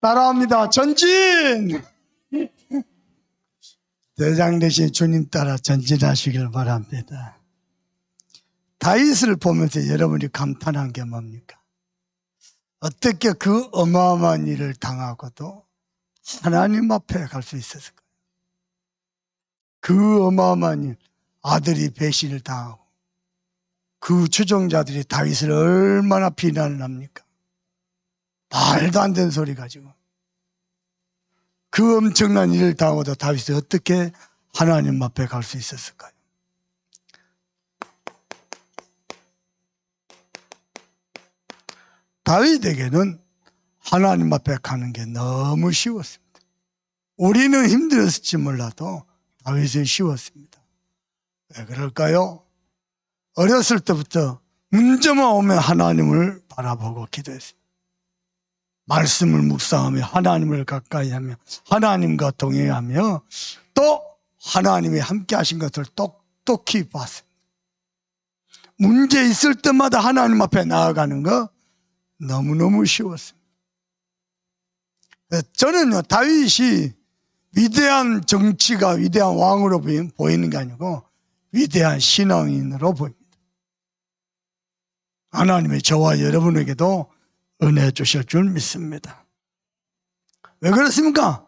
따라합니다. 전진! 대장 대신 주님 따라 전진하시길 바랍니다. 다윗을 보면서 여러분이 감탄한 게 뭡니까? 어떻게 그 어마어마한 일을 당하고도 하나님 앞에 갈 수 있었을까요? 그 어마어마한 일, 아들이 배신을 당하고 그 추종자들이 다윗을 얼마나 비난을 합니까? 말도 안 되는 소리 가지고. 그 엄청난 일을 당하고도 다윗이 어떻게 하나님 앞에 갈 수 있었을까요? 다윗에게는 하나님 앞에 가는 게 너무 쉬웠습니다. 우리는 힘들었을지 몰라도 다윗은 쉬웠습니다. 왜 그럴까요? 어렸을 때부터 문제만 오면 하나님을 바라보고 기도했습니다. 말씀을 묵상하며 하나님을 가까이 하며 하나님과 동행하며 또 하나님이 함께 하신 것을 똑똑히 봤습니다. 문제 있을 때마다 하나님 앞에 나아가는 거 너무너무 쉬웠습니다. 저는요, 다윗이 위대한 정치가 위대한 왕으로 보이는 게 아니고 위대한 신앙인으로 보입니다. 하나님이 저와 여러분에게도 은혜 주실 줄 믿습니다. 왜 그렇습니까?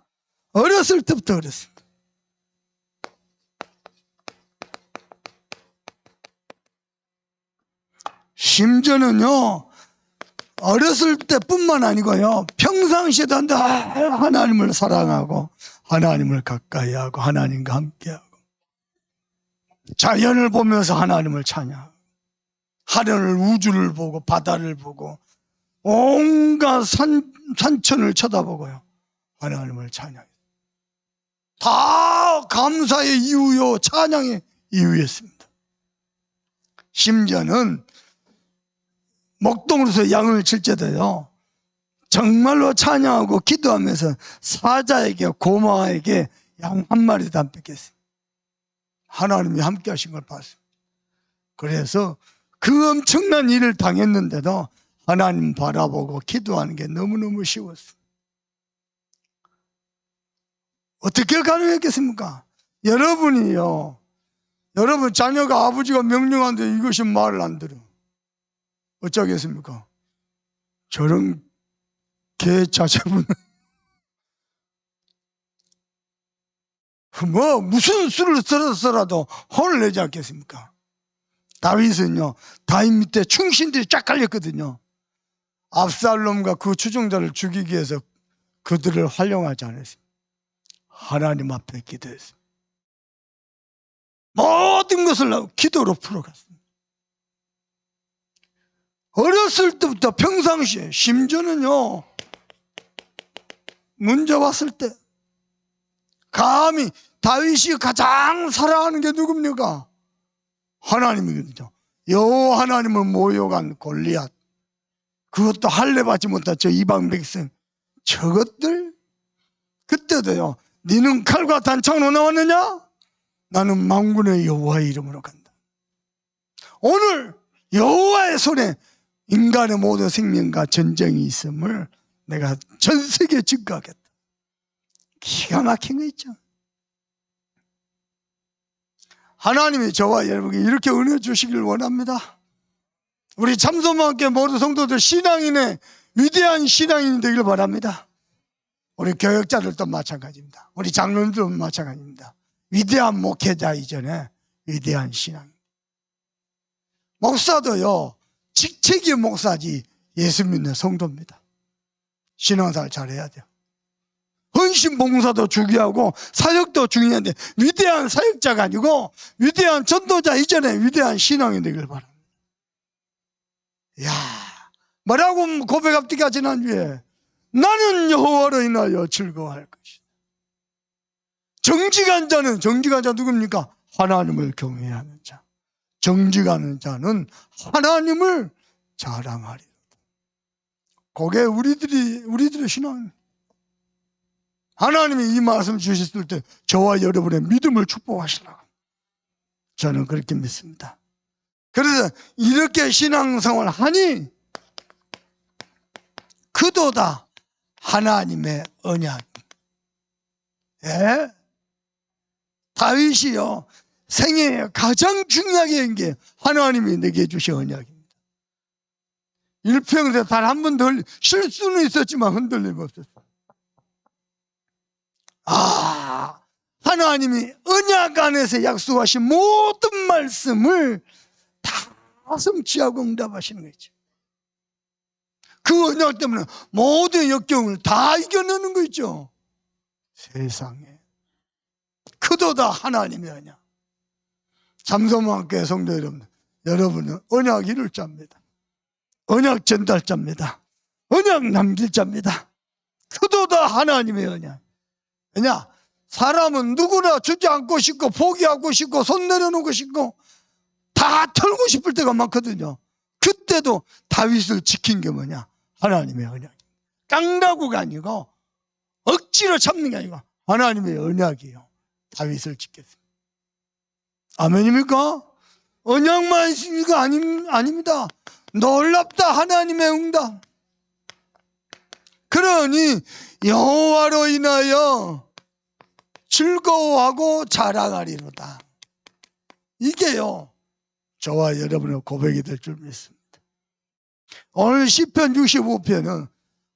어렸을 때부터 그랬습니다. 심지어는요, 어렸을 때뿐만 아니고요, 평상시에도 하나님을 사랑하고 하나님을 가까이 하고 하나님과 함께하고 자연을 보면서 하나님을 찬양하고 하늘을 우주를 보고 바다를 보고 온갖 산천을 쳐다보고요, 하나님을 찬양해요. 다 감사의 이유요, 찬양의 이유였습니다. 심지어는 목동으로서 양을 칠 때도요, 정말로 찬양하고 기도하면서 사자에게 고마에게 양 한 마리도 안 뺏겼어요. 하나님이 함께 하신 걸 봤습니다. 그래서 그 엄청난 일을 당했는데도 하나님 바라보고 기도하는 게 너무너무 쉬웠어요. 어떻게 가능했겠습니까? 여러분이요, 여러분 자녀가 아버지가 명령하는데 이것이 말을 안 들어. 어쩌겠습니까? 저런 개 자제분은 무슨 수를 써서라도 혼을 내지 않겠습니까? 다윗은요, 다윗 밑에 충신들이 쫙 깔렸거든요. 압살롬과 그 추종자를 죽이기 위해서 그들을 활용하지 않았습니다. 하나님 앞에 기도했습니다. 모든 것을 기도로 풀어갔습니다. 어렸을 때부터 평상시에, 심지어는요, 문제 왔을 때 감히 다윗이 가장 사랑하는 게 누굽니까? 하나님이거든요. 여호와 하나님을 모욕한 골리앗, 그것도 할례 받지 못한 저 이방 백성, 저것들 그때도요, 너는 칼과 단창으로 나왔느냐? 나는 만군의 여호와의 이름으로 간다. 오늘 여호와의 손에 인간의 모든 생명과 전쟁이 있음을 내가 전 세계에 증거하겠다. 기가 막힌 거 있죠. 하나님이 저와 여러분에게 이렇게 은혜 주시길 원합니다. 우리 참소모함께 모든 성도들 신앙인의 위대한 신앙인이 되길 바랍니다. 우리 교역자들도 마찬가지입니다. 우리 장로님들도 마찬가지입니다. 위대한 목회자 이전에 위대한 신앙. 목사도요, 직책이 목사지 예수 믿는 성도입니다. 신앙생활 잘해야 돼요. 헌신 봉사도 중요하고 사역도 중요한데 위대한 사역자가 아니고 위대한 전도자 이전에 위대한 신앙이 되길 바랍니다. 이야, 뭐라고 고백합니까? 지난주에 나는 여호와로 인하여 즐거워할 것이다. 정직한 자 누굽니까? 하나님을 경외하는 자. 정직한 자는 하나님을 자랑하리로다. 그게 우리들의 신앙입니다. 하나님이 이 말씀 주셨을 때 저와 여러분의 믿음을 축복하시려고 저는 그렇게 믿습니다. 그래서 이렇게 신앙생활을 하니 그도다 하나님의 언약. 예? 다윗이요, 생애에 가장 중요하게 한 게 하나님이 내게 주신 언약입니다. 일평생 단 한 번도 실수는 있었지만 흔들림 없었어요. 하나님이 언약 안에서 약속하신 모든 말씀을 다 성취하고 응답하시는 거죠. 그 언약 때문에 모든 역경을 다 이겨내는 거 있죠. 세상에 그도다 하나님의 언약. 잠소만교회 성도 여러분, 여러분은 언약 이룰 자입니다. 언약 전달자입니다. 언약 남길 자입니다. 그도다 하나님의 언약. 왜냐? 사람은 누구나 주지 않고 싶고 포기하고 싶고 손 내려놓고 싶고 다 털고 싶을 때가 많거든요. 그때도 다윗을 지킨 게 뭐냐? 하나님의 언약. 깡다구가 아니고 억지로 참는 게 아니고 하나님의 언약이에요. 다윗을 지켰습니다. 아멘입니까? 언약만 있습니까? 아닙니다. 놀랍다 하나님의 응답. 그러니 여호와로 인하여 즐거워하고 자랑하리로다. 이게요, 저와 여러분의 고백이 될 줄 믿습니다. 오늘 시편 65편은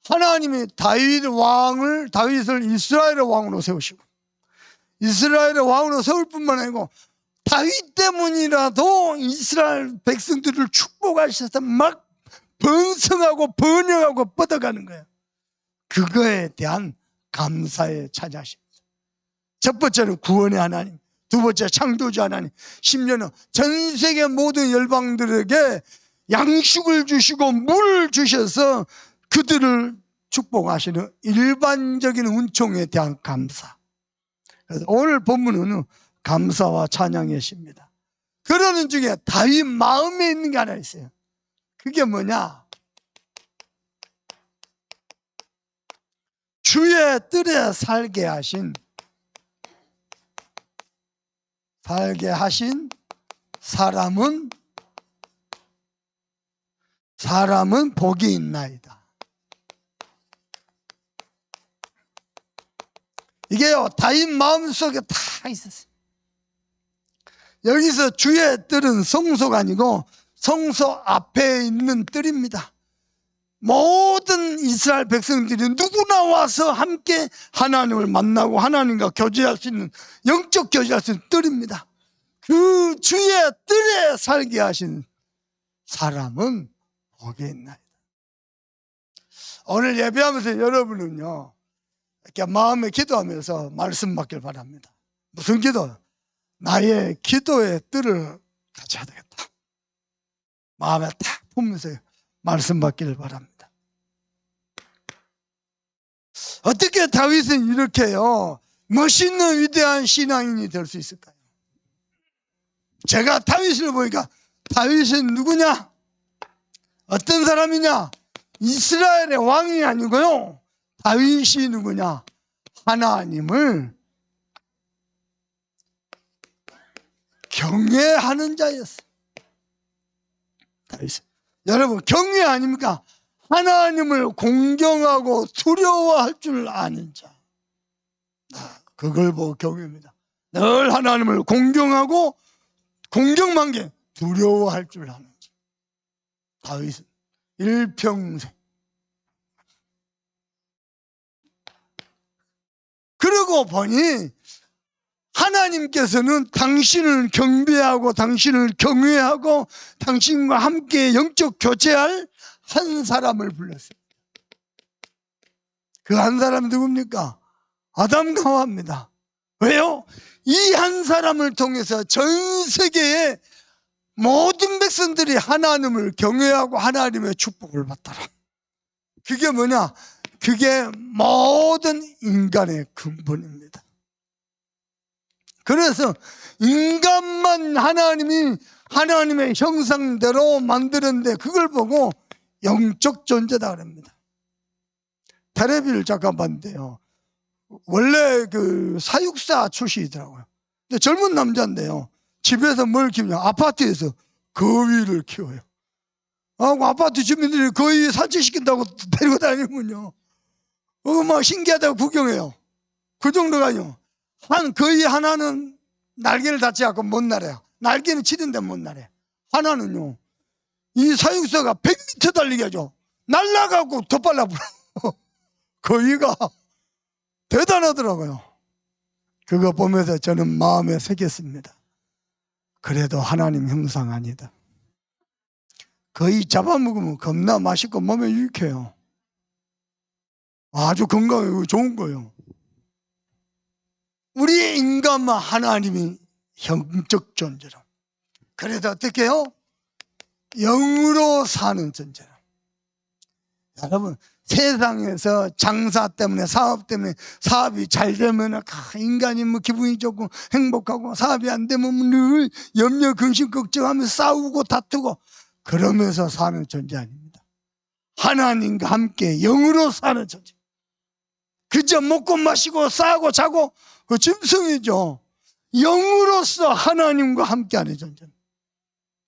하나님이 다윗을 이스라엘의 왕으로 세우시고 이스라엘의 왕으로 세울 뿐만 아니고 다윗 때문이라도 이스라엘 백성들을 축복하셔서 막 번성하고 번영하고 뻗어가는 거예요. 그거에 대한 감사의 찬양입니다. 첫 번째는 구원의 하나님, 두 번째 창조주 하나님, 심지어는 전 세계 모든 열방들에게 양식을 주시고 물을 주셔서 그들을 축복하시는 일반적인 은총에 대한 감사. 그래서 오늘 본문은 감사와 찬양의 시입니다. 그러는 중에 다윗 마음에 있는 게 하나 있어요. 그게 뭐냐? 주의 뜰에 살게 하신 사람은 복이 있나이다. 이게요, 다윗 마음속에 다 있었어요. 여기서 주의 뜰은 성소가 아니고 성소 앞에 있는 뜰입니다. 모든 이스라엘 백성들이 누구나 와서 함께 하나님을 만나고 하나님과 교제할 수 있는, 영적 교제할 수 있는 뜰입니다. 그 주의 뜰에 살게 하신 사람은 복이 있나이다. 오늘 예배하면서 여러분은요, 이렇게 마음에 기도하면서 말씀 받길 바랍니다. 무슨 기도? 나의 기도의 뜰을 가져야 되겠다. 마음에 딱 보면서 말씀 받기를 바랍니다. 어떻게 다윗은 이렇게요 멋있는 위대한 신앙인이 될 수 있을까요? 제가 다윗을 보니까 다윗은 누구냐? 어떤 사람이냐? 이스라엘의 왕이 아니고요, 다윗이 누구냐? 하나님을 경외하는 자였어요. 다윗은. 여러분, 경외 아닙니까? 하나님을 공경하고 두려워할 줄 아는 자. 그걸 보고 경외입니다. 늘 하나님을 공경하고 공경만 게 두려워할 줄 아는 자. 다윗은 일평생. 그러고 보니 하나님께서는 당신을 경배하고 당신을 경외하고 당신과 함께 영적 교제할 한 사람을 불렀습니다. 그 한 사람이 누굽니까? 아담과 하와입니다. 왜요? 이 한 사람을 통해서 전 세계의 모든 백성들이 하나님을 경외하고 하나님의 축복을 받더라. 그게 뭐냐? 그게 모든 인간의 근본입니다. 그래서 인간만 하나님이 하나님의 형상대로 만드는데 그걸 보고 영적 존재다 그럽니다. 텔레비를 잠깐 봤는데요, 원래 그 사육사 출신이더라고요. 근데 젊은 남자인데요, 집에서 뭘 키우냐? 아파트에서 거위를 키워요. 아파트 주민들이 거위 산책시킨다고 데리고 다니면요, 뭐 신기하다고 구경해요. 그 정도가요. 거의 하나는 날개를 닿지 않고 못 날아요. 날개는 치는데 못 날아요. 하나는요, 이 사육서가 100m 달리게 하죠. 날아가고 더 빨라 불어. 거의가 대단하더라고요. 그거 보면서 저는 마음에 새겼습니다. 그래도 하나님 형상 아니다. 거의 잡아먹으면 겁나 맛있고 몸에 유익해요. 아주 건강하고 좋은 거예요. 우리 인간만 하나님이 형적 존재로. 그래도 어떻게 해요? 영으로 사는 존재로. 여러분, 세상에서 장사 때문에, 사업 때문에, 사업이 잘 되면 인간이 뭐 기분이 좋고 행복하고, 사업이 안 되면 늘 염려, 근심, 걱정하면서 싸우고 다투고 그러면서 사는 존재 아닙니다. 하나님과 함께 영으로 사는 존재. 그저 먹고 마시고 싸고 자고 그 짐승이죠. 영으로서 하나님과 함께 하는 존재.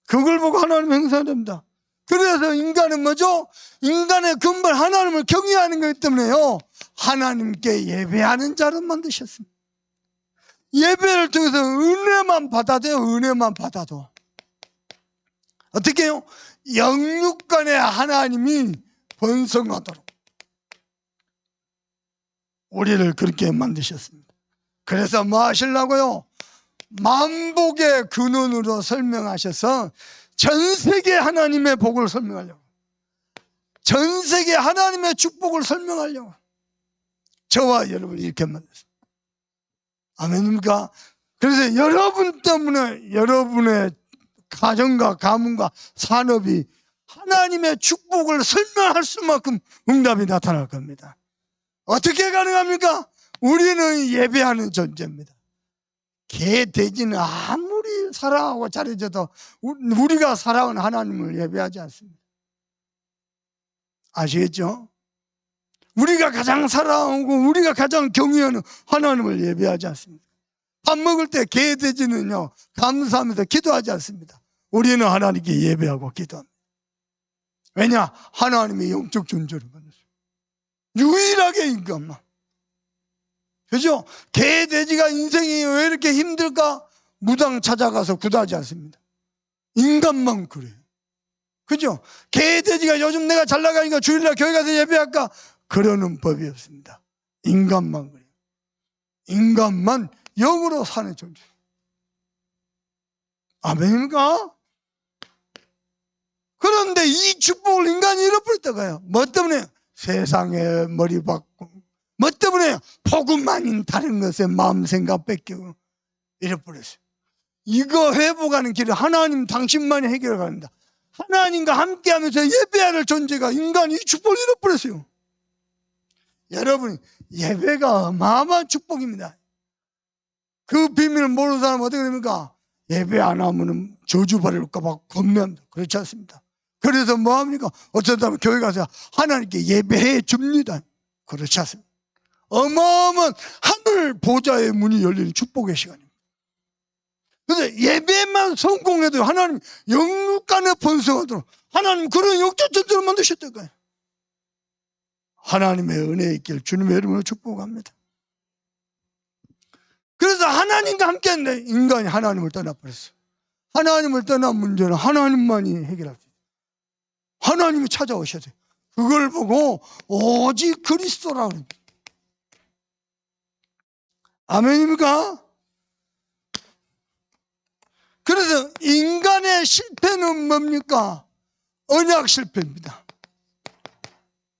그걸 보고 하나님 행사됩니다. 그래서 인간은 뭐죠? 인간의 근본 하나님을 경외하는 것 때문에요, 하나님께 예배하는 자로 만드셨습니다. 예배를 통해서 은혜만 받아도, 은혜만 받아도 어떻게 해요? 영육 간에 하나님이 번성하도록 우리를 그렇게 만드셨습니다. 그래서 뭐 하시려고요? 만복의 근원으로 설명하셔서 전 세계 하나님의 복을 설명하려고, 전 세계 하나님의 축복을 설명하려고 저와 여러분을 이렇게 만들었습니다. 아멘입니까? 그래서 여러분 때문에 여러분의 가정과 가문과 산업이 하나님의 축복을 설명할 수만큼 응답이 나타날 겁니다. 어떻게 가능합니까? 우리는 예배하는 존재입니다. 개, 돼지는 아무리 사랑하고 잘해줘도 우리가 사랑하는 하나님을 예배하지 않습니다. 아시겠죠? 우리가 가장 사랑하고 우리가 가장 경외하는 하나님을 예배하지 않습니다. 밥 먹을 때 개, 돼지는요, 감사하면서 기도하지 않습니다. 우리는 하나님께 예배하고 기도합니다. 왜냐? 하나님의 영적 존재를 만났어요. 유일하게 인간만. 그죠? 개, 돼지가 인생이 왜 이렇게 힘들까? 무당 찾아가서 구하지 않습니다. 인간만 그래요. 그죠? 개, 돼지가 요즘 내가 잘 나가니까 주일날 교회 가서 예배할까? 그러는 법이 없습니다. 인간만 그래요. 인간만 영으로 사는 존재. 아멘입니까? 그런데 이 축복을 인간이 잃어버렸다가요. 뭐 때문에? 세상에 머리 박고, 뭐 때문에? 복음 아닌 다른 것에 마음 생각 뺏기고 잃어버렸어요. 이거 회복하는 길은 하나님 당신만이 해결해 갑니다. 하나님과 함께하면서 예배해야 할 존재가 인간이 이 축복을 잃어버렸어요. 여러분, 예배가 어마어마한 축복입니다. 그 비밀을 모르는 사람은 어떻게 됩니까? 예배 안 하면 저주받을까 봐 겁납니다. 그렇지 않습니다. 그래서 뭐합니까? 어쩌다 보면 교회 가서 하나님께 예배해 줍니다. 그렇지 않습니다. 어마어마한 하늘 보좌의 문이 열리는 축복의 시간입니다. 그래서 예배만 성공해도 하나님 영육간에 번성하도록 하나님 그런 영적 존재를 만드셨던 거예요. 하나님의 은혜에 있길 주님의 이름으로 축복합니다. 그래서 하나님과 함께 했는데 인간이 하나님을 떠나버렸어요. 하나님을 떠난 문제는 하나님만이 해결할 수 있어요. 하나님이 찾아오셔야 돼요. 그걸 보고 오직 그리스도라고 합니다. 아멘입니까? 그래서 인간의 실패는 뭡니까? 언약 실패입니다.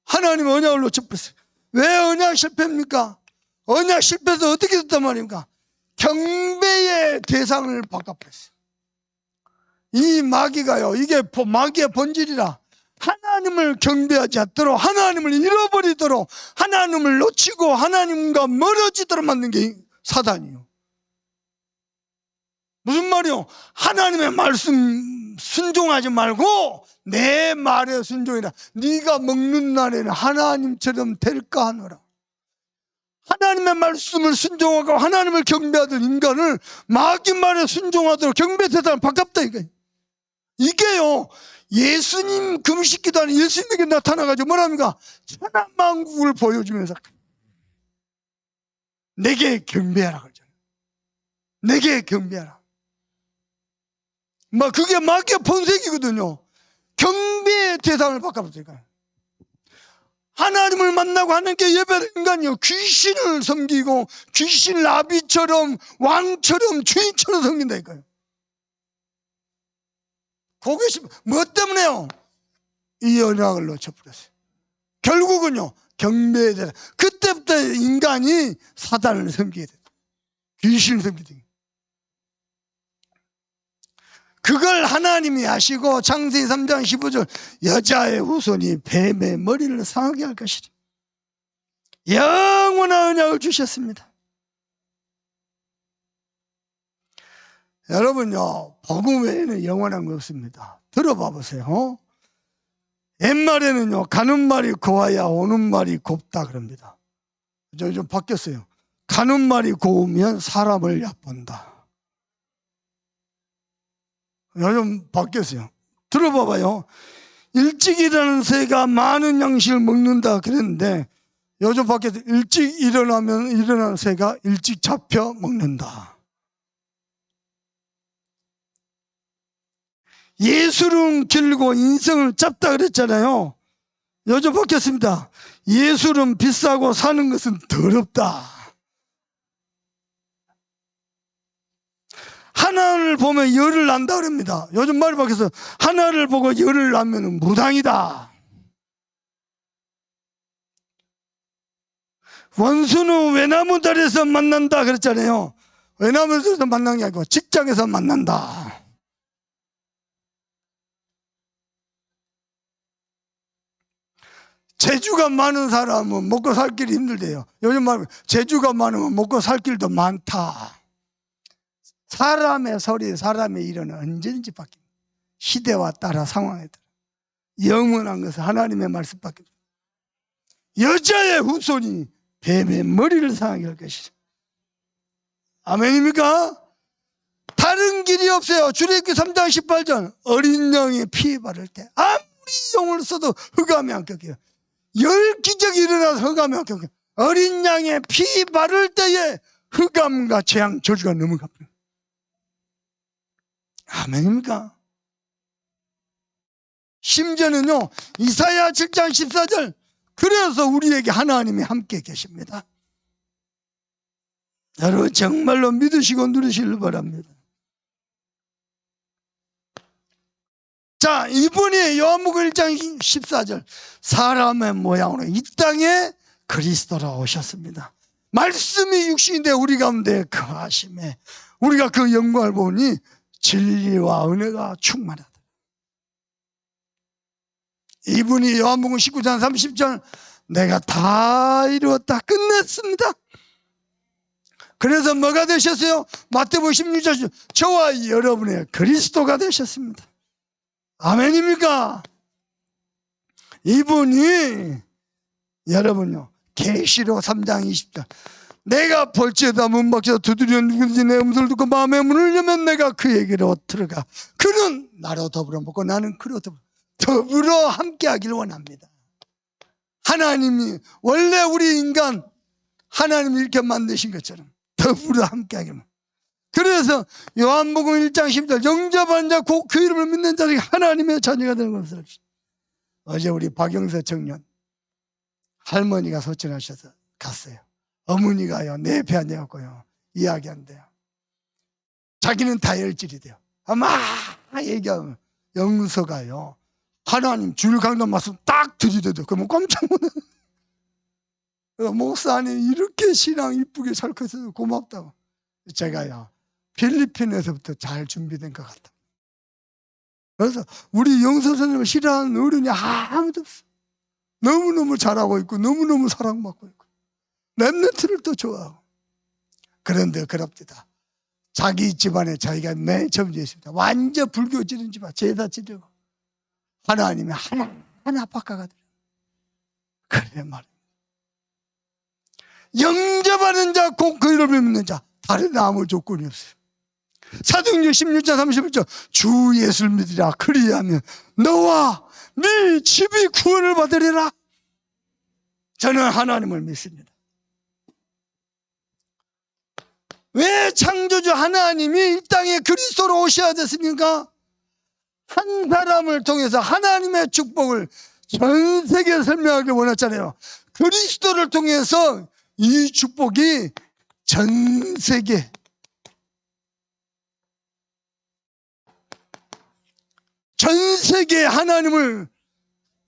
하나님 언약을 놓쳐버렸어요. 왜 언약 실패입니까? 언약 실패해서 어떻게 됐단 말입니까? 경배의 대상을 바꿔버렸어요. 이 마귀가요, 이게 마귀의 본질이라 하나님을 경배하지 않도록, 하나님을 잃어버리도록, 하나님을 놓치고 하나님과 멀어지도록 만든 게 사단이에요. 무슨 말이요? 하나님의 말씀 순종하지 말고 내 말에 순종이라. 네가 먹는 날에는 하나님처럼 될까 하노라. 하나님의 말씀을 순종하고 하나님을 경배하던 인간을 마귀 말에 순종하도록 경배 대상을 바꿨다 이거예요. 이게요, 예수님 금식기도 하는 예수님에게 나타나가지고 뭐랍니까? 천하만국을 보여주면서 내게 경배하라 그러잖아요. 내게 경배하라. 그게 마귀의 본색이거든요. 경배의 대상을 바꿔보니까 하나님을 만나고 하나님께 예배하는 인간이요, 귀신을 섬기고 귀신 나비처럼 왕처럼 주인처럼 섬긴다니까요. 호기심, 뭐 때문에요? 이 언약을 놓쳐버렸어요. 결국은요, 경배에 대해 그때부터 인간이 사단을 섬기게 돼요. 귀신을 섬기게 돼요. 그걸 하나님이 아시고 창세기 3장 15절 여자의 후손이 뱀의 머리를 상하게 할 것이라 영원한 언약을 주셨습니다. 여러분요, 복음 외에는 영원한 거 없습니다. 들어봐 보세요. 옛말에는요, 가는 말이 고와야 오는 말이 곱다 그럽니다. 요즘 바뀌었어요. 가는 말이 고우면 사람을 얕본다. 요즘 바뀌었어요. 들어봐봐요. 일찍 일어나는 새가 많은 양식을 먹는다 그랬는데 요즘 바뀌어서 일찍 일어나는 새가 일찍 잡혀 먹는다. 예술은 길고 인생은 짧다 그랬잖아요. 요즘 바뀌었습니다. 예술은 비싸고 사는 것은 더럽다. 하나를 보면 열을 난다 그럽니다. 요즘 말이 바뀌어서 하나를 보고 열을 나면 무당이다. 원수는 외나무다리에서 만난다 그랬잖아요. 외나무다리에서 만난 게 아니고 직장에서 만난다. 재주가 많은 사람은 먹고 살 길이 힘들대요. 요즘 말하면 재주가 많으면 먹고 살 길도 많다. 사람의 소리, 사람의 일은 언제든지 바뀝니다. 시대와 따라 상황에 따라. 영원한 것은 하나님의 말씀밖에 없습니다. 여자의 후손이 뱀의 머리를 상하게 할 것이다. 아멘입니까? 다른 길이 없어요. 출애굽기 3장 18절 어린 양의 피 바를 때 아무리 용을 써도 흑암이 안 꺾여요. 열 기적이 일어나서 흑암이 안 꺾여요. 어린 양의 피 바를 때에 흑암과 재앙 저주가 넘어갑니다. 아멘입니까? 심지어는요, 이사야 7장 14절 그래서 우리에게 하나님이 함께 계십니다. 여러분 정말로 믿으시고 누리시길 바랍니다. 자, 이분이 요한복음 1장 14절 사람의 모양으로 이 땅에 그리스도로 오셨습니다. 말씀이 육신이 돼 우리 가운데 거하심에 우리가 그 영광을 보니 진리와 은혜가 충만하다. 이분이 요한복음 19장 30절 내가 다 이루었다 끝냈습니다. 그래서 뭐가 되셨어요? 마태복음 16절 저와 여러분의 그리스도가 되셨습니다. 아멘입니까? 이분이 여러분요 계시록 3장 20절 내가 볼지어다 문 밖에서 두드리는 누구든지 내 음소를 듣고 마음의 문을 열면 내가 그에게로 들어가 그는 나로 더불어 먹고 나는 그로 더불어 함께하기를 원합니다. 하나님이 원래 우리 인간 하나님이 이렇게 만드신 것처럼 더불어 함께하기를 원합니다. 그래서 요한복음 1장 10절 영접한 자 곧 그 이름을 믿는 자들이 하나님의 자녀가 되는 것을 합시다. 어제 우리 박영서 청년 할머니가 소천하셔서 갔어요. 어머니가요 내 배 앉아갖고요 이야기한대요. 자기는 다혈질이 돼요. 막 얘기하면 영서가요 하나님 주일 강단 말씀 딱 들이대요. 그러면 깜짝 놀라요. 목사님 이렇게 신앙 이쁘게 잘 커서 고맙다고. 제가요 필리핀에서부터 잘 준비된 것 같다. 그래서 우리 영서 선생님을 싫어하는 어른이 아무도 없어. 너무너무 잘하고 있고 너무너무 사랑받고 있고 렘넌트를 또 좋아하고. 그런데 그럽니다. 자기 집안에 자기가 맨 처음 있습니다. 완전 불교 지른 집안 제사 지르고 하나님이 하나 바꿔가더라. 그래 말입니다. 영접하는 자 곧 그 이름을 믿는 자 다른 아무 조건이 없어요. 사도행전 16장 31절 주 예수를 믿으라 그리하면 너와 네 집이 구원을 받으리라. 저는 하나님을 믿습니다. 왜 창조주 하나님이 이 땅에 그리스도로 오셔야 됐습니까? 한 사람을 통해서 하나님의 축복을 전 세계에 설명하기 원했잖아요. 그리스도를 통해서 이 축복이 전 세계,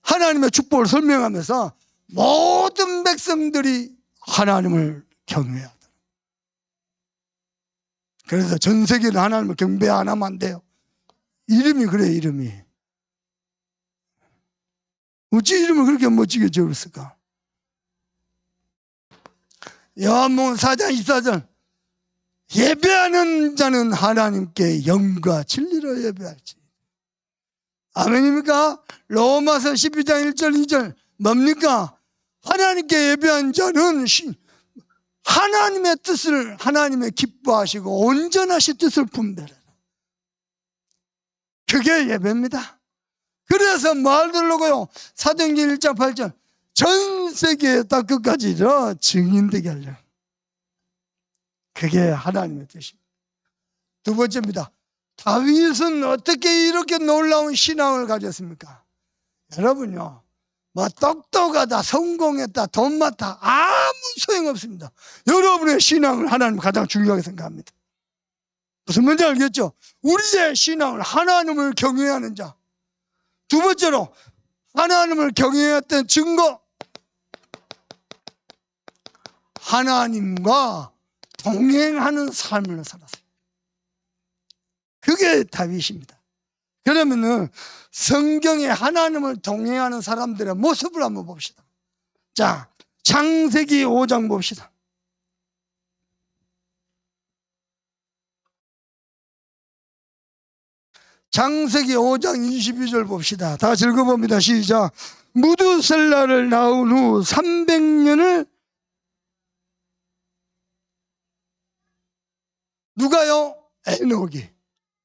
하나님의 축복을 설명하면서 모든 백성들이 하나님을 경외하다. 그래서 전 세계는 하나님을 경배 안 하면 안 돼요. 이름이 그래, 이름이. 어찌 이름을 그렇게 멋지게 지었을까? 요한복음 4장 24절 예배하는 자는 하나님께 영과 진리로 예배할지. 아멘입니까? 로마서 12장 1절 2절 뭡니까? 하나님께 예배한 자는 하나님의 뜻을, 하나님의 기뻐하시고 온전하신 뜻을 분별해라. 그게 예배입니다. 그래서 말 들으고요, 사도행전 1장 8절 전 세계에 다 끝까지로 증인되게 하려. 그게 하나님의 뜻입니다. 두 번째입니다. 다윗은 어떻게 이렇게 놀라운 신앙을 가졌습니까? 여러분요, 뭐 똑똑하다, 성공했다, 돈 많다 아무 소용없습니다. 여러분의 신앙을 하나님 가장 중요하게 생각합니다. 무슨 말인지 알겠죠? 우리의 신앙을 하나님을 경외하는 자. 두 번째로 하나님을 경외했던 증거, 하나님과 동행하는 삶을 살았어요. 그게 다윗입니다. 그러면은 성경에 하나님을 동행하는 사람들의 모습을 한번 봅시다. 자, 창세기 5장 봅시다. 창세기 5장 22절 봅시다. 다 읽어봅니다. 시작. 무두셀라를 낳은 후 300년을 누가요? 에녹이.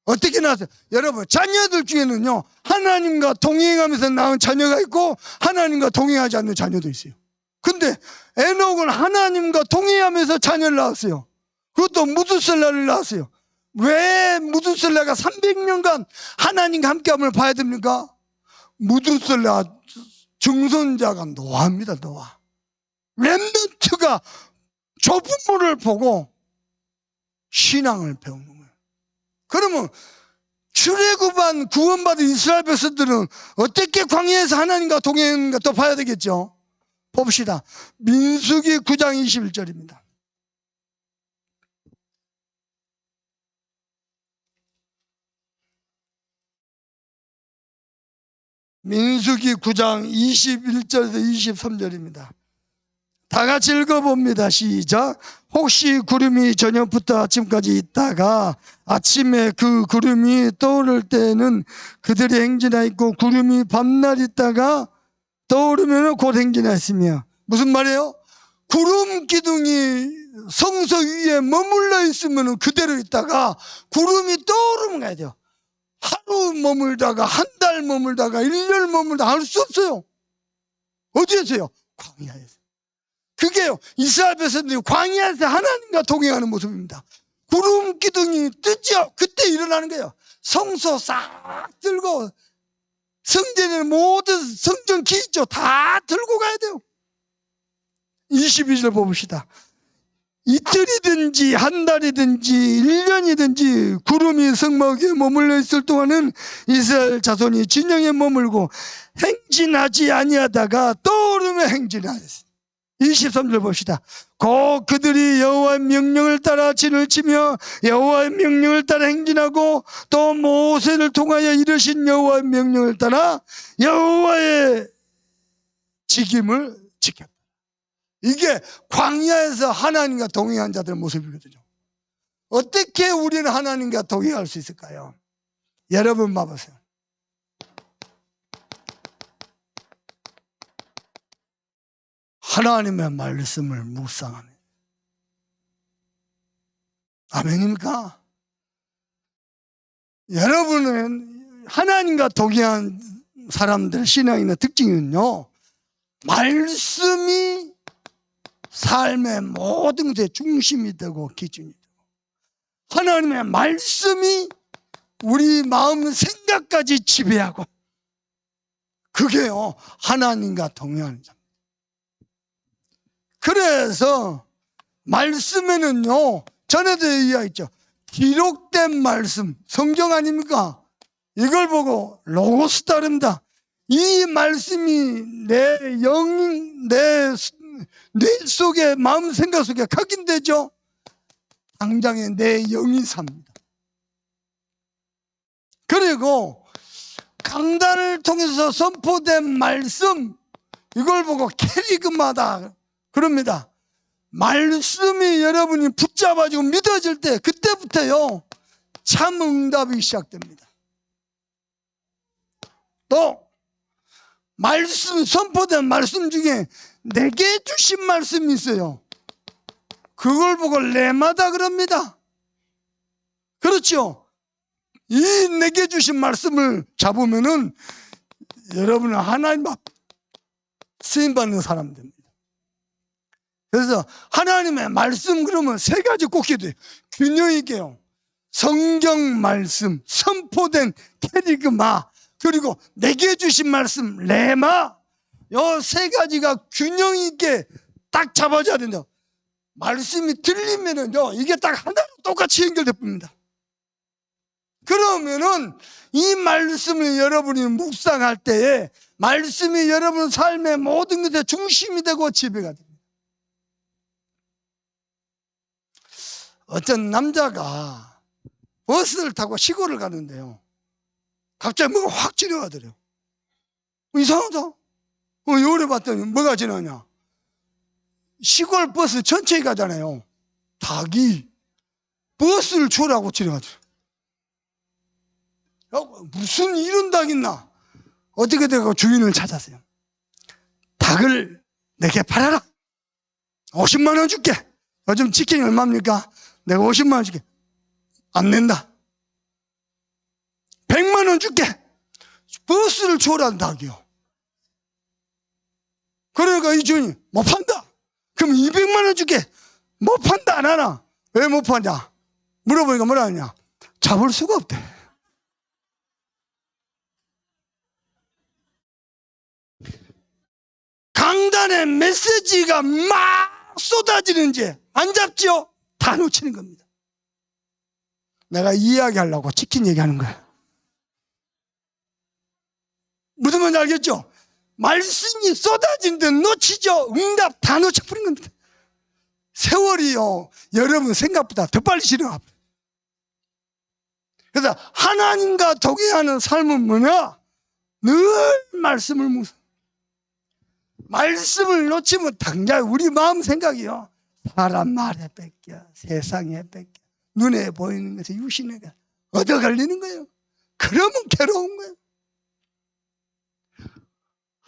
어떻게 낳았어요? 여러분, 자녀들 중에는요, 하나님과 동행하면서 낳은 자녀가 있고 하나님과 동행하지 않는 자녀도 있어요. 근데 에녹은 하나님과 동행하면서 자녀를 낳았어요. 그것도 무두셀라를 낳았어요. 왜 무두셀라가 300년간 하나님과 함께함을 봐야 됩니까? 무두셀라 증손자가 노아입니다. 노아. 렘넌트가 좁은 물을 보고 신앙을 배우는 거예요. 그러면 출애굽한 구원받은 이스라엘 백성들은 어떻게 광야에서 하나님과 동행하는가 또 봐야 되겠죠. 봅시다. 민수기 9장 21절입니다. 민수기 9장 21절에서 23절입니다. 다 같이 읽어봅니다. 시작. 혹시 구름이 저녁부터 아침까지 있다가 아침에 그 구름이 떠오를 때는 그들이 행진하였고 구름이 밤낮 있다가 떠오르면 곧 행진하였으며. 무슨 말이에요? 구름 기둥이 성소 위에 머물러 있으면 그대로 있다가 구름이 떠오르면 가야 돼요. 하루 머물다가 한 달 머물다가 1년 머물다가 할 수 없어요. 어디에서요? 광야에서. 그게요, 이스라엘 백성들이 광야에서 하나님과 동행하는 모습입니다. 구름 기둥이 뜨죠. 그때 일어나는 거예요. 성소 싹 들고 성전에 모든 성전 기 있죠. 다 들고 가야 돼요. 22절 봅시다. 이틀이든지 한 달이든지 1년이든지 구름이 성막에 머물러 있을 동안은 이스라엘 자손이 진영에 머물고 행진하지 아니하다가 떠오르며 행진하였습니다. 23절 봅시다. 곧 그들이 여호와의 명령을 따라 진을 치며 여호와의 명령을 따라 행진하고 또 모세를 통하여 이르신 여호와의 명령을 따라 여호와의 직임을 지켰다. 이게 광야에서 하나님과 동행한 자들의 모습이거든요. 어떻게 우리는 하나님과 동행할 수 있을까요? 여러분 봐보세요. 하나님의 말씀을 묵상하면. 아멘입니까? 여러분은 하나님과 동의한 사람들 신앙에 있는 특징은요, 말씀이 삶의 모든 것의 중심이 되고 기준이 되고, 하나님의 말씀이 우리 마음 생각까지 지배하고, 그게요 하나님과 동의하는 자입니다. 그래서 말씀에는요, 전에도 이야기했죠, 기록된 말씀, 성경 아닙니까? 이걸 보고 로고스다 그럽니다. 이 말씀이 내 뇌 속에, 마음 생각 속에 각인되죠. 당장에 내 영이 삽니다. 그리고 강단을 통해서 선포된 말씀, 이걸 보고 캐리그마다 그럽니다. 말씀이 여러분이 붙잡아주고 믿어질 때, 그때부터요 참 응답이 시작됩니다. 또 말씀, 선포된 말씀 중에 내게 주신 말씀이 있어요. 그걸 보고 레마다 그럽니다. 그렇죠? 이 내게 주신 말씀을 잡으면은 여러분은 하나님 앞 쓰임받는 사람 됩니다. 그래서 하나님의 말씀, 그러면 세 가지 꼭 기도해요. 균형 있게요. 성경 말씀, 선포된 캐리그마, 그리고 내게 주신 말씀 레마, 이 세 가지가 균형 있게 딱 잡아줘야 된다. 말씀이 들리면은요, 이게 딱 하나로 똑같이 연결될 겁니다. 그러면은 이 말씀을 여러분이 묵상할 때에 말씀이 여러분 삶의 모든 것의 중심이 되고 지배가 됩니다. 어떤 남자가 버스를 타고 시골을 가는데요, 갑자기 뭐가 확 지나가더래요. 이상하다. 요래 봤더니 뭐가 지나냐, 시골 버스 전체에 가잖아요. 닭이 버스를 주라고 지나가더래요. 무슨 이런 닭 있나? 어떻게 되고 주인을 찾았어요. 닭을 내게 팔아라. 50만 원 줄게. 요즘 치킨이 얼마입니까? 내가 50만 원 줄게. 안 낸다. 100만 원 줄게. 버스를 줘라는 닭이요. 그러니까 이 주인이 못 판다. 그럼 200만 원 줄게. 못 판다 안 하나? 왜 못 파냐? 물어보니까 뭐라 하냐? 잡을 수가 없대. 강단의 메시지가 막 쏟아지는지 안 잡죠? 다 놓치는 겁니다. 내가 이야기하려고 치킨 얘기하는 거야. 무슨 말인지 알겠죠? 말씀이 쏟아지는데 놓치죠? 응답 다 놓쳐버린 겁니다. 세월이요, 여러분 생각보다 더 빨리 지나가. 그래서 하나님과 동행하는 삶은 뭐냐? 늘 말씀을 묵상. 말씀을 놓치면 당장 우리 마음 생각이요, 사람 말에 뺏겨, 세상에 뺏겨, 눈에 보이는 것에 유신에 얻어 걸리는 거예요. 그러면 괴로운 거예요.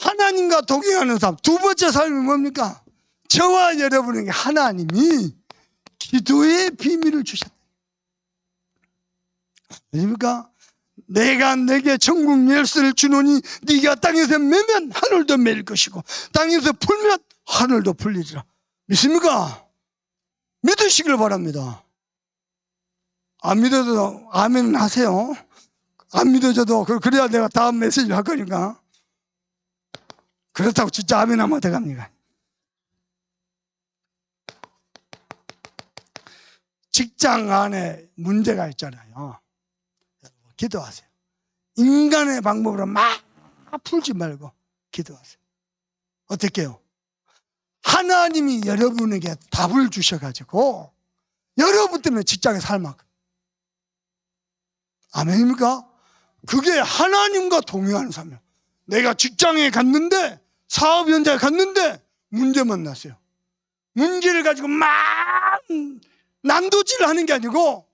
하나님과 동행하는 삶, 두 번째 삶이 뭡니까? 저와 여러분에게 하나님이 기도의 비밀을 주셨다. 아닙니까? 내가 내게 천국 열쇠를 주노니 네가 땅에서 매면 하늘도 매일 것이고 땅에서 풀면 하늘도 풀리리라. 믿습니까? 믿으시길 바랍니다. 안 믿어도 아멘 하세요. 안 믿어져도 그래야 내가 다음 메시지를 할 거니까. 그렇다고 진짜 아멘 하면 어떡합니까? 직장 안에 문제가 있잖아요. 기도하세요. 인간의 방법으로 막 풀지 말고 기도하세요. 어떻게 해요? 하나님이 여러분에게 답을 주셔가지고 여러분 때문에 직장에 살만큼. 아멘입니까? 그게 하나님과 동행하는 삶이에요. 내가 직장에 갔는데, 사업 현장에 갔는데 문제 만났어요. 문제를 가지고 막 난도질을 하는 게 아니고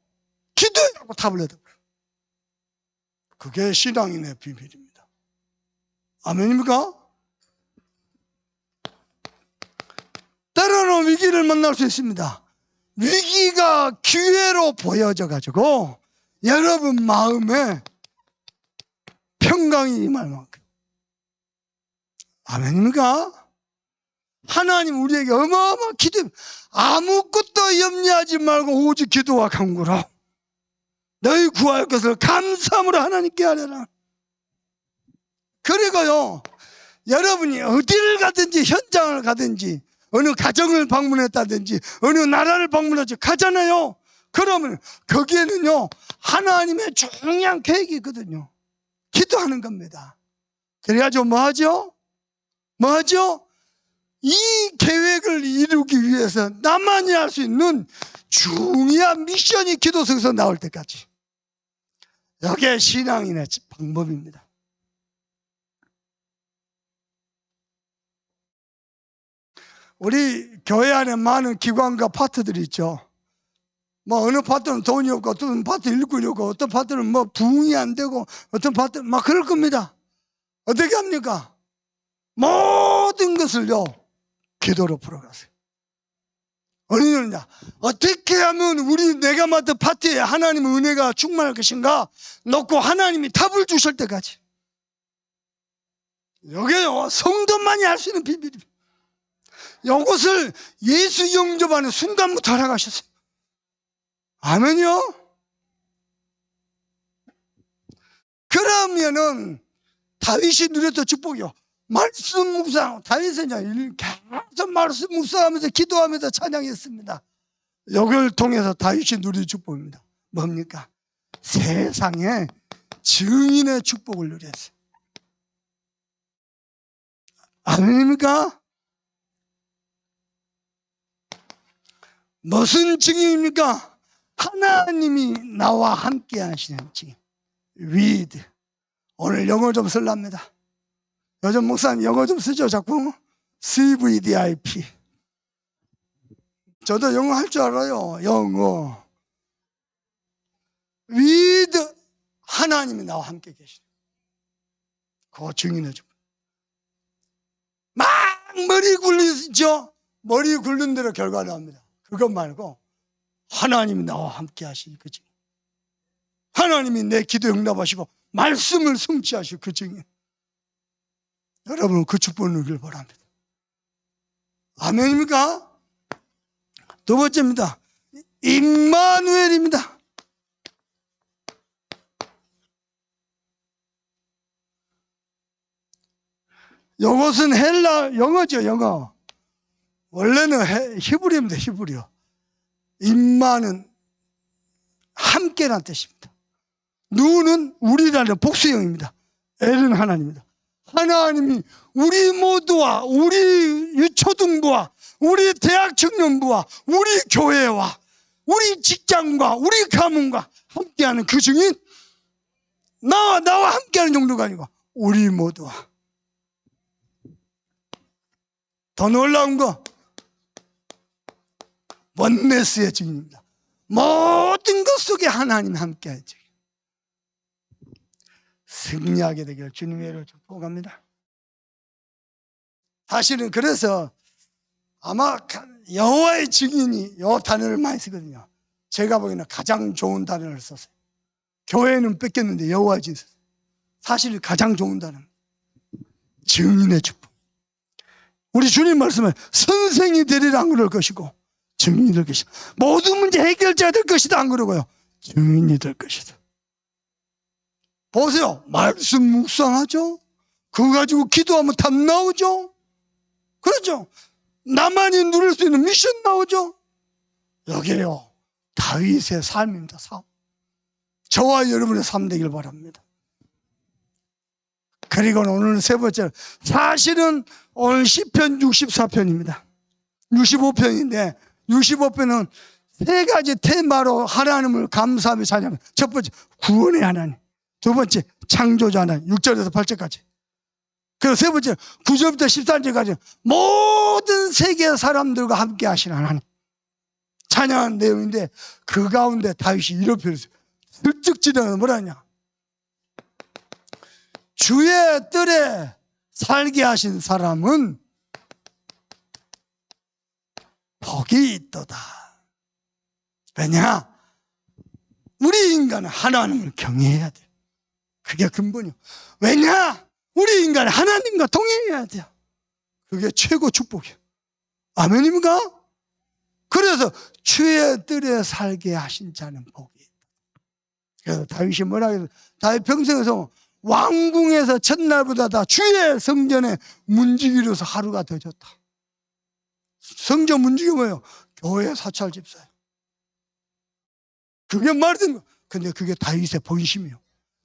기도해갖고 답을 얻어버려요. 그게 신앙인의 비밀입니다. 아멘입니까? 때로는 위기를 만날 수 있습니다. 위기가 기회로 보여져 가지고 여러분 마음에 평강이 임할 만큼. 아멘입니까? 하나님 우리에게 어마어마한 기도, 아무것도 염려하지 말고 오직 기도와 간구로 너희 구할 것을 감사함으로 하나님께 하려라. 그리고요, 여러분이 어디를 가든지, 현장을 가든지, 어느 가정을 방문했다든지, 어느 나라를 방문하지 가잖아요. 그러면 거기에는요, 하나님의 중요한 계획이 있거든요. 기도하는 겁니다. 그래가지고 뭐 하죠? 뭐 하죠? 이 계획을 이루기 위해서 나만이 할 수 있는 중요한 미션이 기도 속에서 나올 때까지. 이게 신앙인의 방법입니다. 우리 교회 안에 많은 기관과 파트들이 있죠. 뭐 어느 파트는 돈이 없고, 어떤 파트는 일꾼이 없고, 어떤 파트는 뭐 부흥이 안 되고, 어떤 파트는 막 그럴 겁니다. 어떻게 합니까? 모든 것을요, 기도로 풀어가세요. 어느냐, 어떻게 하면 내가 맡은 파트에 하나님의 은혜가 충만할 것인가 놓고 하나님이 답을 주실 때까지. 이게요, 성도만이 할 수 있는 비밀입니다. 이것을 예수 영접하는 순간부터 알아가셨어요. 아멘요? 그러면은 다윗이 누렸던 축복이요, 말씀 묵상. 다윗은 계속 말씀 묵상하면서 기도하면서 찬양했습니다. 이걸 통해서 다윗이 누린 축복입니다. 뭡니까? 세상에 증인의 축복을 누렸어요. 아멘입니까? 무슨 증인입니까? 하나님이 나와 함께 하시는 증인. with. 오늘 영어 좀 쓸랍니다. 요즘 목사님 영어 좀 쓰죠, 자꾸. CVDIP. 저도 영어 할 줄 알아요. 영어. with. 하나님이 나와 함께 계시는. 그거 증인해주고. 막 머리 굴리죠. 머리 굴린 대로 결과 나옵니다. 그것 말고 하나님이 나와 함께 하시니 그 증인. 하나님이 내 기도 응답하시고 말씀을 성취하시고 그 증인. 여러분 그 축복을 누리길 바랍니다. 아멘입니까? 두 번째입니다. 임마누엘입니다. 이것은 헬라 영어죠, 영어. 원래는 히브리어입니다, 히브리어. 임마는 함께란 뜻입니다. 누는 우리라는 복수형입니다. 엘은 하나님입니다. 하나님이 우리 모두와 우리 유초등부와 우리 대학 청년부와 우리 교회와 우리 직장과 우리 가문과 함께하는 그 증인. 나와 함께하는 정도가 아니고 우리 모두와. 더 놀라운 거 원네스의 증인입니다. 모든 것 속에 하나님 함께하죠. 승리하게 되기를 주님의 이름으로 축복합니다. 사실은 그래서 아마 여호와의 증인이 이 단어를 많이 쓰거든요. 제가 보기에는 가장 좋은 단어를 썼어요. 교회는 뺏겼는데 여호와의 증인 썼어요. 사실 가장 좋은 단어는 증인의 축복. 우리 주님 말씀은 선생이 되리라 안 그럴 것이고 증인이 될 것이다. 모든 문제 해결자가 될 것이다 안 그러고요, 증인이 될 것이다. 보세요. 말씀 묵상하죠. 그거 가지고 기도하면 답 나오죠. 그렇죠. 나만이 누릴 수 있는 미션 나오죠. 여기에요, 다윗의 삶입니다. 삶. 저와 여러분의 삶 되길 바랍니다. 그리고 오늘 세 번째, 사실은 오늘 시편 64편입니다. 65편인데 65편은 세 가지 테마로 하나님을 감사하며 찬양합니다. 첫 번째, 구원의 하나님. 두 번째, 창조자 하나님. 6절에서 8절까지. 그리고 세 번째, 9절부터 13절까지 모든 세계 사람들과 함께 하시는 하나님. 찬양하는 내용인데 그 가운데 다윗이 이런 표현을 했어요. 슬쩍 지나가는 뭐라냐. 주의 뜰에 살게 하신 사람은 복이 있도다. 왜냐? 우리 인간은 하나님을 경외해야 돼요. 그게 근본이요. 왜냐? 우리 인간은 하나님과 동행해야 돼요. 그게 최고 축복이에요. 아멘입니까? 그래서 주의 뜰에 살게 하신 자는 복이 있다. 그래서 다윗이 뭐라 해서 다윗 평생에서 왕궁에서 첫날보다 다 주의 성전에 문지기로서 하루가 더 좋다. 성전 문지기 뭐예요? 교회 사찰 집사예요. 그게 말이 되는 거예요. 근데 그게 다윗의 본심이에요.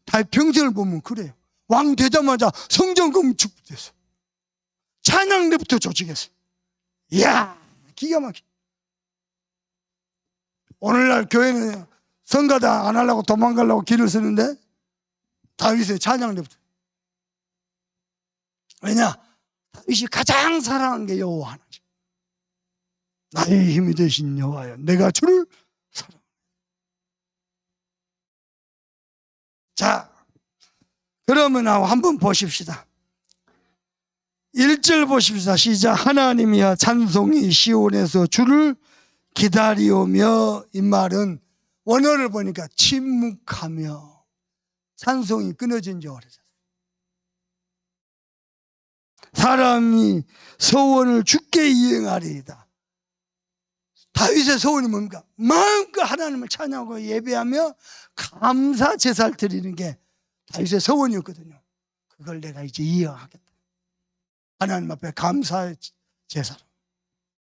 다윗 평생을 보면 그래요. 왕 되자마자 성전 건축됐어요. 찬양대부터 조직했어요. 이야, 기가 막혀. 오늘날 교회는 성가다 안 하려고 도망가려고 길을 쓰는데 다윗의 찬양대부터. 왜냐? 다윗이 가장 사랑한 게 여호와 하나님. 나의 힘이 되신 여호와여, 내가 주를 사랑합니다. 자, 그러면 한번 보십시다. 1절 보십시다. 시작. 하나님이여 찬송이 시온에서 주를 기다리오며. 이 말은 원어를 보니까 침묵하며 찬송이 끊어진 지 오래됐어요. 사람이 소원을 주께 이행하리이다. 다윗의 소원이 뭡니까? 마음껏 하나님을 찬양하고 예배하며 감사 제사를 드리는 게 다윗의 소원이었거든요. 그걸 내가 이제 이행하겠다. 하나님 앞에 감사 제사로.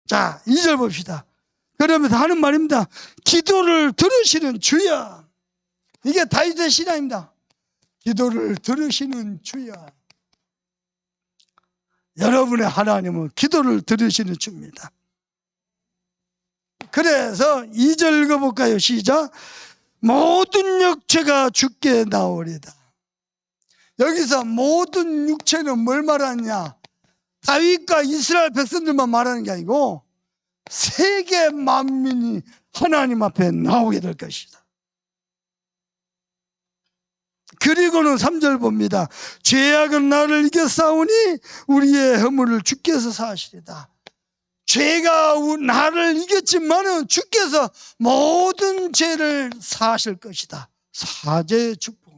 자, 2절 봅시다. 그러면서 하는 말입니다. 기도를 들으시는 주여. 이게 다윗의 신앙입니다. 기도를 들으시는 주여. 여러분의 하나님은 기도를 들으시는 주입니다. 그래서 2절 읽어볼까요? 시작. 모든 육체가 주께 나오리다. 여기서 모든 육체는 뭘 말하느냐? 다윗과 이스라엘 백성들만 말하는 게 아니고 세계 만민이 하나님 앞에 나오게 될 것이다. 그리고는 3절 봅니다. 죄악은 나를 이겨싸우니 우리의 허물을 주께서 사하시리다. 죄가 나를 이겼지만은 주께서 모든 죄를 사하실 것이다. 사죄의 축복.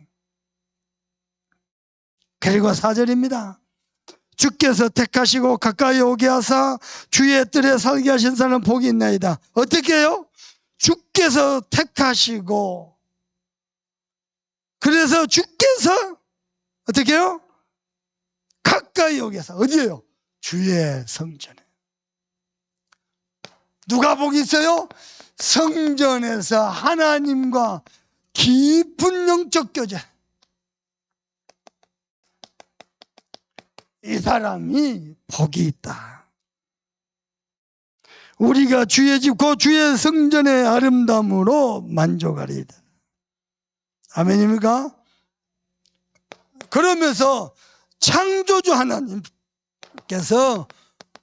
그리고 4절입니다. 주께서 택하시고 가까이 오게 하사 주의 뜰에 살게 하신 사람은 복이 있나이다. 어떻게 해요? 주께서 택하시고, 그래서 주께서 어떻게 해요? 가까이 오게 하사. 어디에요? 주의 성전에. 누가 복이 있어요? 성전에서 하나님과 깊은 영적 교제. 이 사람이 복이 있다. 우리가 주의 집 곧 주의 성전의 아름다움으로 만족하리이다. 아멘입니까? 그러면서 창조주 하나님께서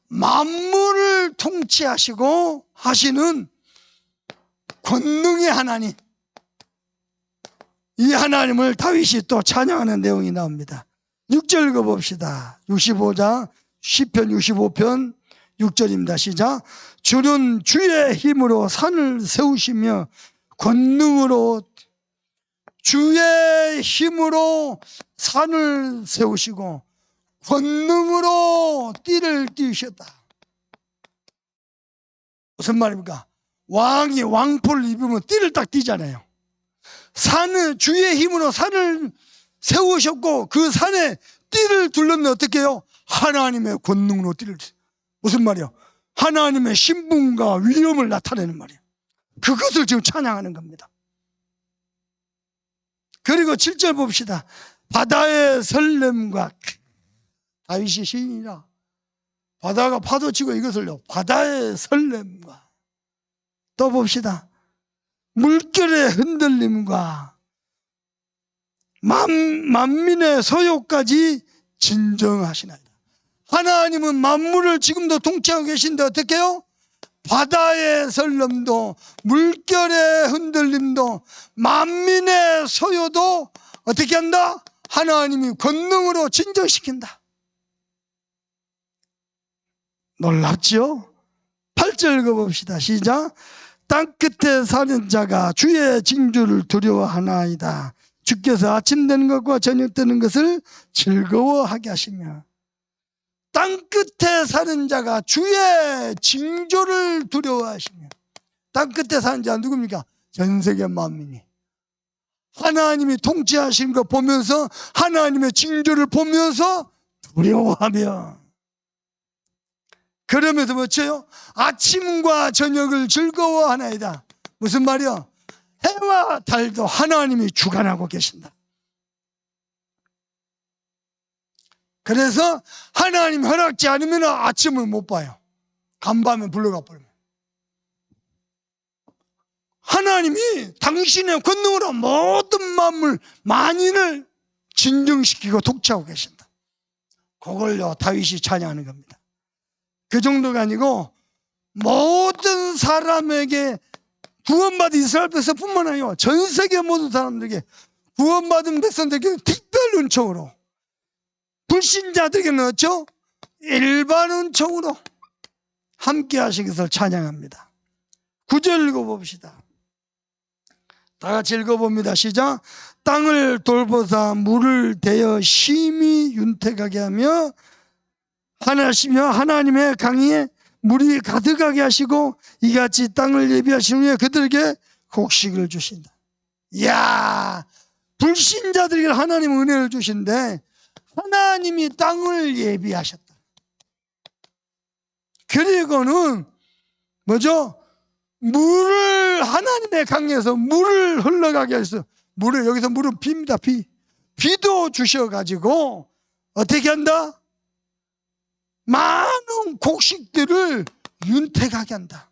만물을 통치하시고 하시는 권능의 하나님, 이 하나님을 다윗이 또 찬양하는 내용이 나옵니다. 6절 읽어봅시다. 65장 시편 65편 6절입니다. 시작. 주는 주의 힘으로 산을 세우시며 권능으로, 주의 힘으로 산을 세우시고 권능으로 띠를 띄우셨다. 무슨 말입니까? 왕이 왕포를 입으면 띠를 딱 띄잖아요. 산을, 주의 힘으로 산을 세우셨고 그 산에 띠를 둘렀는데 어떻게 해요? 하나님의 권능으로 띠를. 무슨 말이에요? 하나님의 신분과 위엄을 나타내는 말이에요. 그것을 지금 찬양하는 겁니다. 그리고 7절 봅시다. 바다의 설렘과, 다윗이 시인이라 바다가 파도치고 이것을요, 바다의 설렘과, 또 봅시다. 물결의 흔들림과 만민의 소요까지 진정하시나이다. 하나님은 만물을 지금도 통치하고 계신데 어떻게 해요? 바다의 설렘도 물결의 흔들림도 만민의 소요도 어떻게 한다? 하나님이 권능으로 진정시킨다. 놀랍죠? 8절 읽어봅시다. 시작. 땅끝에 사는 자가 주의 징조를 두려워하나이다. 주께서 아침 되는 것과 저녁 되는 것을 즐거워하게 하시며, 땅끝에 사는 자가 주의 징조를 두려워하시며. 땅끝에 사는 자가 누굽니까? 전 세계 만민이 하나님이 통치하시는 거 보면서, 하나님의 징조를 보면서 두려워하며, 그러면서 뭐죠? 아침과 저녁을 즐거워하나이다. 무슨 말이야? 해와 달도 하나님이 주관하고 계신다. 그래서 하나님 허락지 않으면 아침을 못 봐요. 간밤에 불러가 버리면. 하나님이 당신의 권능으로 모든 만물 만인을 진정시키고 통치하고 계신다. 그걸요 다윗이 찬양하는 겁니다. 그 정도가 아니고 모든 사람에게 구원받은 이스라엘 백성뿐만 아니라 전 세계 모든 사람들에게, 구원받은 백성들에게 특별 은총으로, 불신자들에게는 어쩌? 일반 은총으로 함께 하신 것을 찬양합니다. 9절 읽어봅시다. 다 같이 읽어봅니다. 시작. 땅을 돌보사 물을 대어 심히 윤택하게 하며 하나님의 강에 물이 가득하게 하시고 이같이 땅을 예비하신 후에 그들에게 곡식을 주신다. 이야, 불신자들에게 하나님 은혜를 주신데 하나님이 땅을 예비하셨다. 그리고는 뭐죠? 물을, 하나님의 강에서 물을 흘러가게 해서, 물을, 여기서 물은 비입니다. 비도 주셔가지고 어떻게 한다? 많은 곡식들을 윤택하게 한다.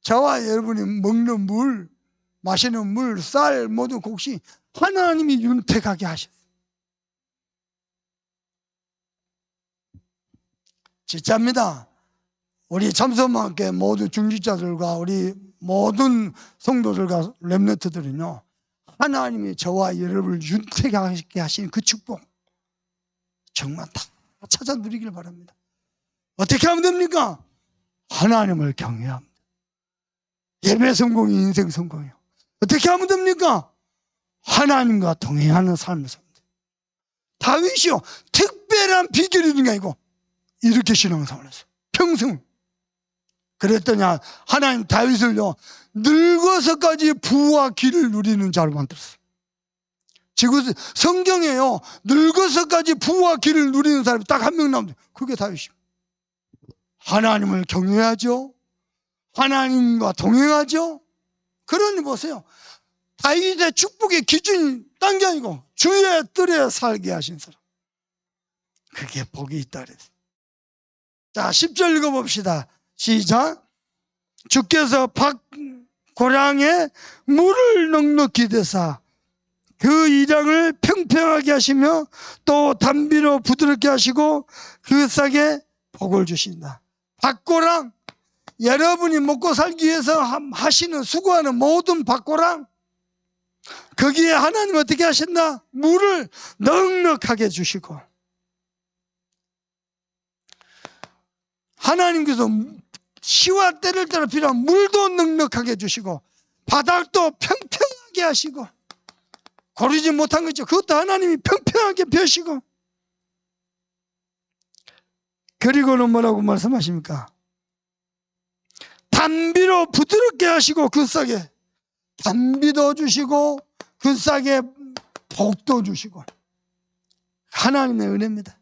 저와 여러분이 먹는 물, 마시는 물, 쌀, 모든 곡식 하나님이 윤택하게 하셨어요. 진짜입니다. 우리 참선만께 모든 중직자들과 우리 모든 성도들과 렘넌트들은요, 하나님이 저와 여러분을 윤택하게 하신 그 축복 정말 다 찾아 누리길 바랍니다. 어떻게 하면 됩니까? 하나님을 경외합니다. 예배 성공이 인생 성공이에요. 어떻게 하면 됩니까? 하나님과 동행하는 삶을 삽니다. 다윗이요, 특별한 비결이 있는 게 아니고 이렇게 신앙생활을 했어요. 평생. 그랬더니 하나님 다윗을요, 늙어서까지 부와 길을 누리는 자로 만들었어요. 지금 성경에요, 늙어서까지 부와 길을 누리는 사람이 딱 한 명 나옵니다. 그게 다윗입니다. 하나님을 경외하죠. 하나님과 동행하죠. 그러니 보세요. 다윗의 축복의 기준이 딴 게 아니고 주의 뜰에 살게 하신 사람. 그게 복이 있다 그랬어요. 자, 10절 읽어봅시다. 시작. 주께서 밭고랑에 물을 넉넉히 대사 그 이량을 평평하게 하시며 또 단비로 부드럽게 하시고 그 싹에 복을 주신다. 밭고랑, 여러분이 먹고 살기 위해서 하시는, 수고하는 모든 밭고랑, 거기에 하나님 어떻게 하신다? 물을 넉넉하게 주시고, 하나님께서 시와 때를 따라 필요한 물도 넉넉하게 주시고 바닥도 평평하게 하시고, 고르지 못한 거죠. 그것도 하나님이 평평하게 펴시고, 그리고는 뭐라고 말씀하십니까? 단비로 부드럽게 하시고 그 싹에 단비도 주시고 그 싹에 복도 주시고, 하나님의 은혜입니다.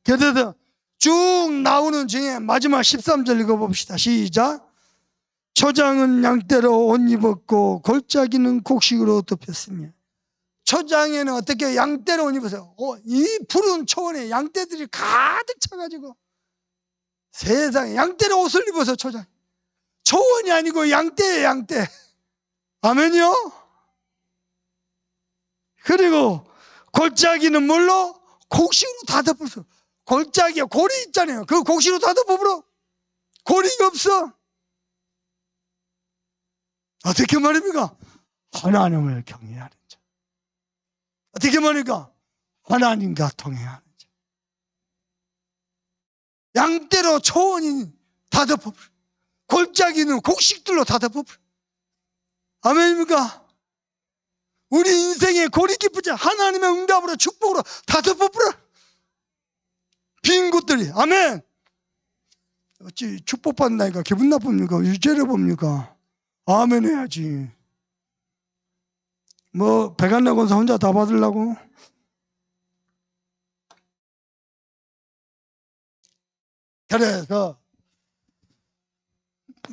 그래서 쭉 나오는 중에 마지막 13절 읽어봅시다. 시작. 초장은 양떼로 옷 입었고 골짜기는 곡식으로 덮였으며. 초장에는 어떻게 양떼로 옷 입었어요? 이 푸른 초원에 양떼들이 가득 차가지고 세상에 양떼로 옷을 입어서 초원이 아니고 양떼예요, 양떼. 아멘이요? 그리고 골짜기는 뭘로? 곡식으로 다 덮었어. 골짜기에 골이 있잖아요. 그 곡식으로 다 덮어버려. 골이 없어. 어떻게 말입니까? 하나님을 경외하는 자. 어떻게 말입니까? 하나님과 동행하는 자. 양떼로 초원이 다 덮어버려. 골짜기는 곡식들로 다 덮어버려. 아멘입니까? 우리 인생의 고리 깊은 자 하나님의 응답으로 축복으로 다 덮어버려. 빈 곳들이. 아멘. 어찌 축복받는다니까 기분 나쁩니까? 유죄를 봅니까? 아멘 해야지. 뭐 백안나건서 혼자 다 받으려고?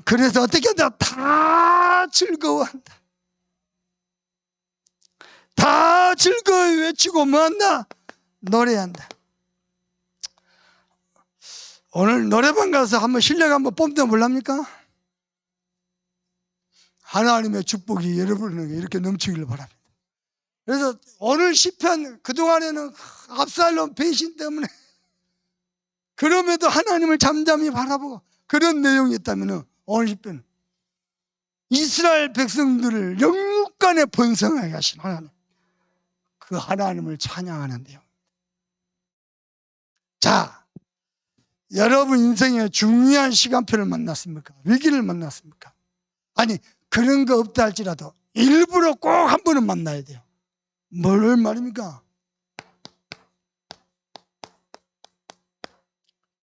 그래서 어떻게 한다? 다 즐거워한다. 다 즐거워 외치고 뭐한다? 노래한다. 오늘 노래방 가서 한번 실력 한번 뽐내 볼랍니까? 하나님의 축복이 여러분에게 이렇게 넘치기를 바랍니다. 그래서 오늘 시편, 그동안에는 압살롬 배신 때문에 그럼에도 하나님을 잠잠히 바라보고 그런 내용이 있다면 오늘 시편 이스라엘 백성들을 영육간에 번성하게 하신 하나님, 그 하나님을 찬양하는 내용. 자, 여러분 인생에 중요한 시간표를 만났습니까? 위기를 만났습니까? 아니 그런 거 없다 할지라도 일부러 꼭 한 번은 만나야 돼요. 뭘 말입니까?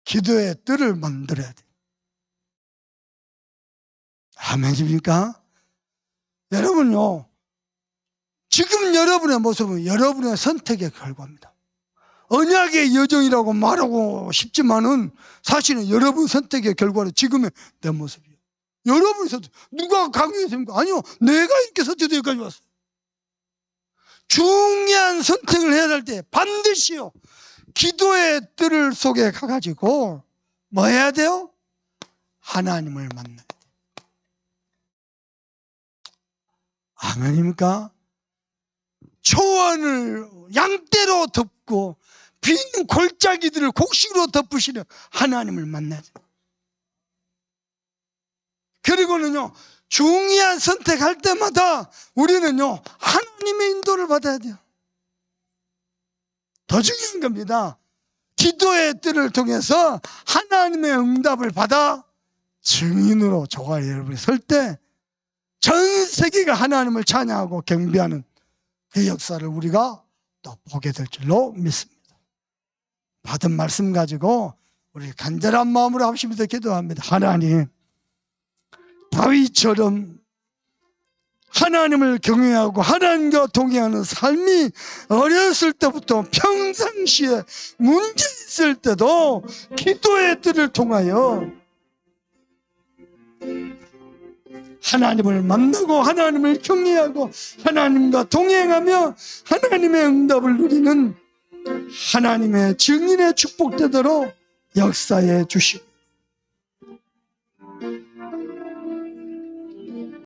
기도의 뜰을 만들어야 돼요. 아멘입니까? 여러분요, 지금 여러분의 모습은 여러분의 선택의 결과입니다. 언약의 여정이라고 말하고 싶지만은 사실은 여러분 선택의 결과로 지금의 내 모습이에요. 여러분이 선택, 누가 강요했습니까? 아니요, 내가 이렇게 선택되어 여기까지 왔어요. 중요한 선택을 해야 할 때 반드시요, 기도의 뜰 속에 가가지고 뭐 해야 돼요? 하나님을 만나야 돼요. 아멘입니까? 초원을 양떼로 덮고 빈 골짜기들을 곡식으로 덮으시는 하나님을 만나야 돼요. 그리고는요, 중요한 선택할 때마다 우리는요, 하나님의 인도를 받아야 돼요. 더 중요한 겁니다. 기도의 뜰을 통해서 하나님의 응답을 받아 증인으로 조각 여러분이 설 때 전 세계가 하나님을 찬양하고 경배하는 그 역사를 우리가 또 보게 될 줄로 믿습니다. 받은 말씀 가지고 우리 간절한 마음으로 합심해서 기도합니다. 하나님, 다윗처럼 하나님을 경외하고 하나님과 동행하는 삶이 어렸을 때부터 평상시에 문제 있을 때도 기도의 뜰을 통하여 하나님을 만나고 하나님을 경외하고 하나님과 동행하며 하나님의 응답을 누리는 하나님의 증인의 축복되도록 역사해 주시고